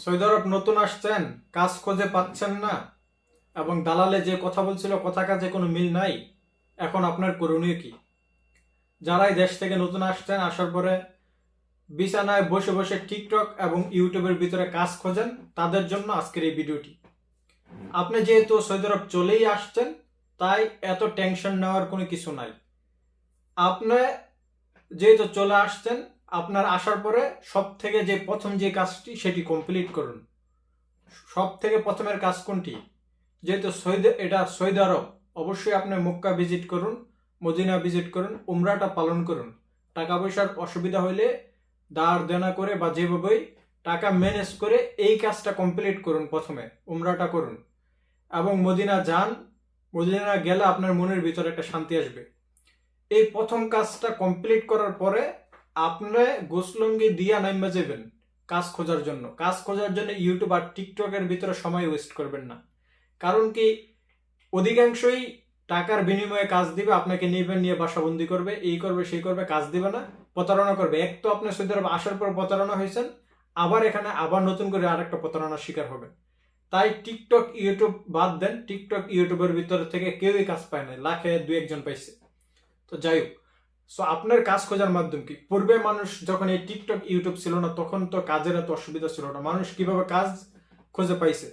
Saudi আরব নতুন আসছেন, কাজ খুঁজে পাচ্ছেন না এবং দালালে যে কথা বলছিল কথা কাজে কোনো মিল নাই। এখন আপনার করণীয় কি? যারাই দেশ থেকে নতুন আসছেন, আসার পরে বিছানায় বসে বসে টিকটক এবং ইউটিউবের ভিতরে কাজ খোঁজেন, তাদের জন্য আজকের এই ভিডিওটি। আপনি যেহেতু সৌদি আরব চলেই আসছেন, তাই এত টেনশন নেওয়ার কোনো কিছু নাই। আপনি যেহেতু চলে আসছেন, আপনার আসার পরে সব থেকে যে প্রথম যে কাজটি সেটি কমপ্লিট করুন। সব থেকে প্রথমের কাজ কোনটি? যেহেতু এটা সৌদি আরব, অবশ্যই আপনি মক্কা ভিজিট করুন, মদিনা ভিজিট করুন, উমরাটা পালন করুন। টাকা পয়সার অসুবিধা হইলে ধার দেনা করে বা যেভাবেই টাকা ম্যানেজ করে এই কাজটা কমপ্লিট করুন। প্রথমে উমরাটা করুন এবং মদিনা যান। মদিনা গেলে আপনার মনের ভিতরে একটা শান্তি আসবে। এই প্রথম কাজটা কমপ্লিট করার পরে আপনি গোসলঙ্গি দিয়া নাইমা যাবেন কাজ খোঁজার জন্য। কাজ খোঁজার জন্য ইউটিউব আর টিকটকের ভিতরে সময় ওয়েস্ট করবেন না। কারণ কি, অধিকাংশই টাকার বিনিময়ে কাজ দিবে, আপনাকে নিয়ে বাসাবন্দি করবে, এই করবে সেই করবে, কাজ দিবে না, প্রতারণা করবে। এক তো আপনি সৌদি আরব আসার পর প্রতারণা হয়েছেন, আবার এখানে আবার নতুন করে আরেকটা প্রতারণার শিকার হবেন। তাই টিকটক ইউটিউব বাদ দেন। টিকটক ইউটিউবের ভিতর থেকে কেউই কাজ পায় না, লাখে দু একজন পাইছে। তো যাই হোক, সো আপনার কাজ খোঁজার মাধ্যম কি? পূর্বে মানুষ যখন এই টিকটক ইউটিউব ছিল না, তখন তো কাজের এত অসুবিধা ছিল না। মানুষ কিভাবে কাজ খুঁজে পাইছে?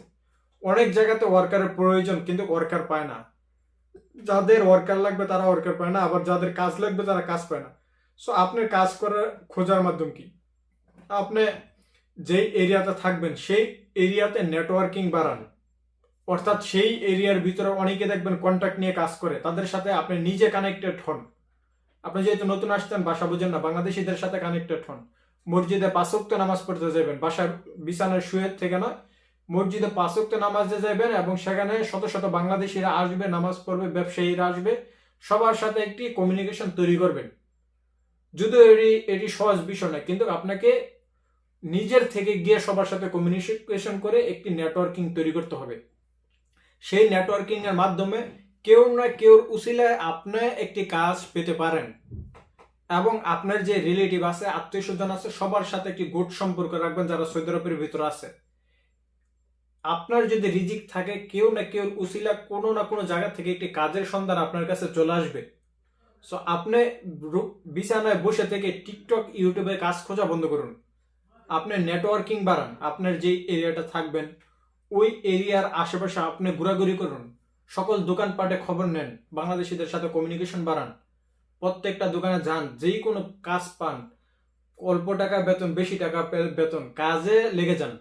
অনেক জায়গাতে ওয়ার্কারের প্রয়োজন, কিন্তু ওয়ার্কার পায় না। যাদের ওয়ার্কার লাগবে তারা ওয়ার্কার পায় না, আবার যাদের কাজ লাগবে তারা কাজ পায় না। সো আপনার কাজ করার খোঁজার মাধ্যম কি? আপনি যেই এরিয়াতে থাকবেন সেই এরিয়াতে নেটওয়ার্কিং বাড়ান। অর্থাৎ সেই এরিয়ার ভিতরে অনেকে দেখবেন কন্ট্যাক্ট নিয়ে কাজ করে, তাদের সাথে আপনি নিজে কানেক্টেড হন। আপনি যেহেতু নতুন আসছেন, ভাষা বুঝেন না, বাংলাদেশিদের সাথে কানেক্টেড হন। মসজিদে 5 ওয়াক্ত নামাজ পড়তে যাবেন, বাসার বিছানার শুয়ে থেকে নয়, মসজিদে 5 ওয়াক্ত নামাজে যাবেন এবং সেখানে শত শত বাংলাদেশিরা আসবে, নামাজ পড়বে, ব্যবসায়ীরা আসবে, সবার সাথে একটি কমিউনিকেশন তৈরি করবেন। যদিও এটি সহজ বিষয় নয়, কিন্তু আপনাকে নিজের থেকে গিয়ে সবার সাথে কমিউনিকেশন করে একটি নেটওয়ার্কিং তৈরি করতে হবে। সেই নেটওয়ার্কিং এর মাধ্যমে কেউ না কেউর উসিলায় আপনি একটি কাজ পেতে পারেন এবং আপনার যে রিলেটিভ আছে, আত্মীয় স্বজন আছে, সবার সাথে একটি গুড সম্পর্ক রাখবেন যারা সৌদি আরবের ভিতরে আছে। আপনার যদি রিজিক থাকে, কেউ না কেউ উসিলা কোনো না কোনো জায়গা থেকে একটি কাজের সন্ধান আপনার কাছে চলে আসবে। সো আপনি বিছানায় বসে থেকে টিকটক ইউটিউবে কাজ খোঁজা বন্ধ করুন। আপনি নেটওয়ার্কিং বাড়ান। আপনার যে এরিয়াটা থাকবেন ওই এরিয়ার আশেপাশে আপনি ঘোরাঘুরি করুন। সকল দোকানপাটে খবর নেন, বাংলাদেশিদের সাথে কমিউনিকেশন বাড়ান। প্রত্যেকটা দোকানে যান, যেই কোনো কাজ পান, অল্প টাকা বেতন বেশি টাকা বেতন, কাজে লেগে যান।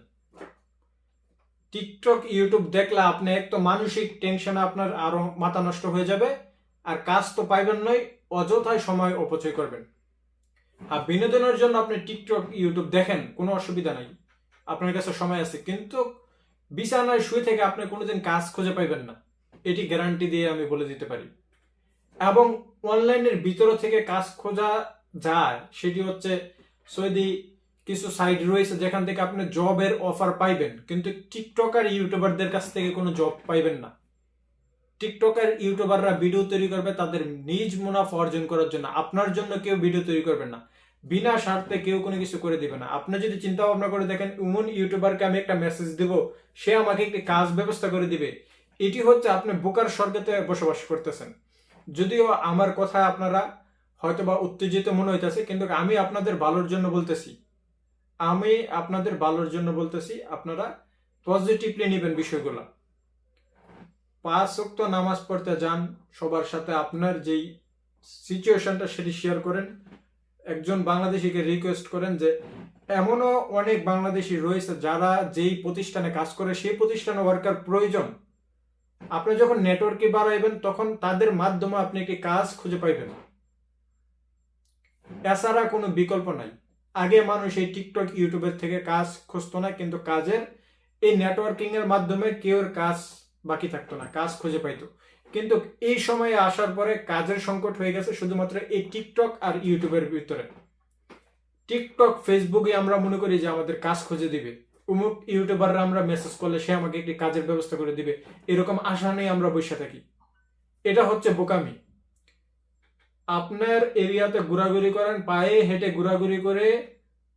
টিকটক ইউটিউব দেখলে আপনি এক তো মানসিক টেনশনে আপনার আরো মাথা নষ্ট হয়ে যাবে, আর কাজ তো পাইবেন নয়, অযথায় সময় অপচয় করবেন। আর বিনোদনের জন্য আপনি টিকটক ইউটিউব দেখেন, কোনো অসুবিধা নাই, আপনার কাছে সময় আছে, কিন্তু বিছানায় শুয়ে থেকে আপনি কোনোদিন কাজ খুঁজে পাইবেন না, এটি গ্যারান্টি দিয়ে আমি বলে দিতে পারি। এবং অনলাইনের ভিতর থেকে কাজ খোঁজা যায়, সেটি হচ্ছে সৌদি কিছু সাইট রয়েছে যেখান থেকে আপনি জবের অফার পাইবেন, কিন্তু টিকটকার ইউটিউবারদের কাছ থেকে কোনো জব পাইবেন না। টিকটকার ইউটিউবাররা ভিডিও তৈরি করবে তাদের নিজ মুনাফা অর্জন করার জন্য, আপনার জন্য কেউ ভিডিও তৈরি করবেন না। বিনা স্বার্থে কেউ কোনো কিছু করে দিবে না। আপনি যদি চিন্তা ভাবনা করে দেখেন, এমন ইউটিউবারকে আমি একটা মেসেজ দিব, সে আমাকে একটি কাজ ব্যবস্থা করে দিবে, এটি হচ্ছে আপনি বোকার স্বর্গতে বসবাস করতেছেন। যদিও আমার কথা আপনারা হয়তো বা উত্তেজিত মনে হইতেছে, কিন্তু আমি আপনাদের ভালোর জন্য বলতেছি। আপনারা পজিটিভলি নেবেন বিষয়গুলো। 5 ওয়াক্ত নামাজ পড়তে যান, সবার সাথে আপনার যেই সিচুয়েশনটা সেটি শেয়ার করেন। একজন বাংলাদেশিকে রিকোয়েস্ট করেন যে, এমনও অনেক বাংলাদেশি রয়েছে যারা যেই প্রতিষ্ঠানে কাজ করে সেই প্রতিষ্ঠানে ওয়ার্কার প্রয়োজন। আপনি যখন নেটওয়ার্কে বাড়াইবেন তখন তাদের মাধ্যমে আপনি একটি কাজ খুঁজে পাইবেন। এছাড়া কোনো বিকল্প নাই। আগে মানুষ এই টিকটক ইউটিউবের থেকে কাজ খুঁজতো না, কিন্তু কাজের এই নেটওয়ার্কিং এর মাধ্যমে কেউ কাজ বাকি থাকতো না, কাজ খুঁজে পাইতো। কিন্তু এই সময়ে আসার পরে কাজের সংকট হয়ে গেছে শুধুমাত্র এই টিকটক আর ইউটিউবের ভিতরে। টিকটক ফেসবুকে আমরা মনে করি যে আমাদের কাজ খুঁজে দিবে, অমুক ইউটিউবাররা আমরা মেসেজ করলে সে আমাকে একটি কাজের ব্যবস্থা করে দিবে, এরকম আশা নেই আমরা বসে থাকি। এটা হচ্ছে বোকামি। আপনার এরিয়াতে ঘোরাঘুরি করেন, পায়ে হেঁটে ঘোরাঘুরি করে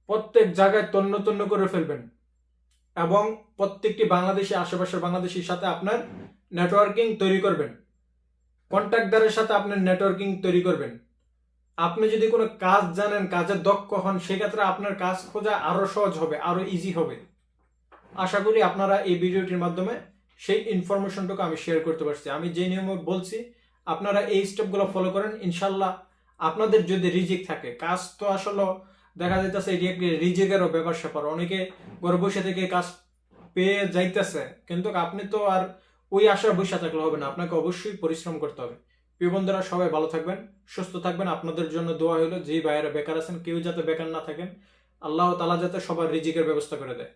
প্রত্যেক জায়গায় তন্ন তন্ন করে ফেলবেন এবং প্রত্যেকটি বাংলাদেশি, আশেপাশের বাংলাদেশির সাথে আপনার নেটওয়ার্কিং তৈরি করবেন, কন্ট্রাক্টরের সাথে আপনার নেটওয়ার্কিং তৈরি করবেন। আপনি যদি কোনো কাজ জানেন, কাজে দক্ষ হন, সেক্ষেত্রে আপনার কাজ খোঁজা আরো সহজ হবে, আরো ইজি হবে। আশা করি আপনারা এই ভিডিওটির মাধ্যমে সেই ইনফরমেশনটুকু আমি শেয়ার করতে পারছি। আমি যে নিয়মে বলছি আপনারা এই স্টেপগুলো ফলো করেন, ইনশাল্লাহ আপনাদের যদি রিজিক থাকে, কাজ তো আসলে দেখা যাইতেছে এটি একটি রিজিকেরও ব্যাপার স্যাপার, অনেকে ঘরে বসে থেকে কাজ পেয়ে যাইতেছে, কিন্তু আপনি তো আর ওই আশা বসে থাকলে হবে না, আপনাকে অবশ্যই পরিশ্রম করতে হবে। প্রিয় বন্ধুরা, সবাই ভালো থাকবেন, সুস্থ থাকবেন। আপনাদের জন্য দোয়া হলো, যে ভাইয়েরা বেকার আছেন কেউ যাতে বেকার না থাকেন, আল্লাহ তাআলা যাতে সবার রিজিকের ব্যবস্থা করে দেয়।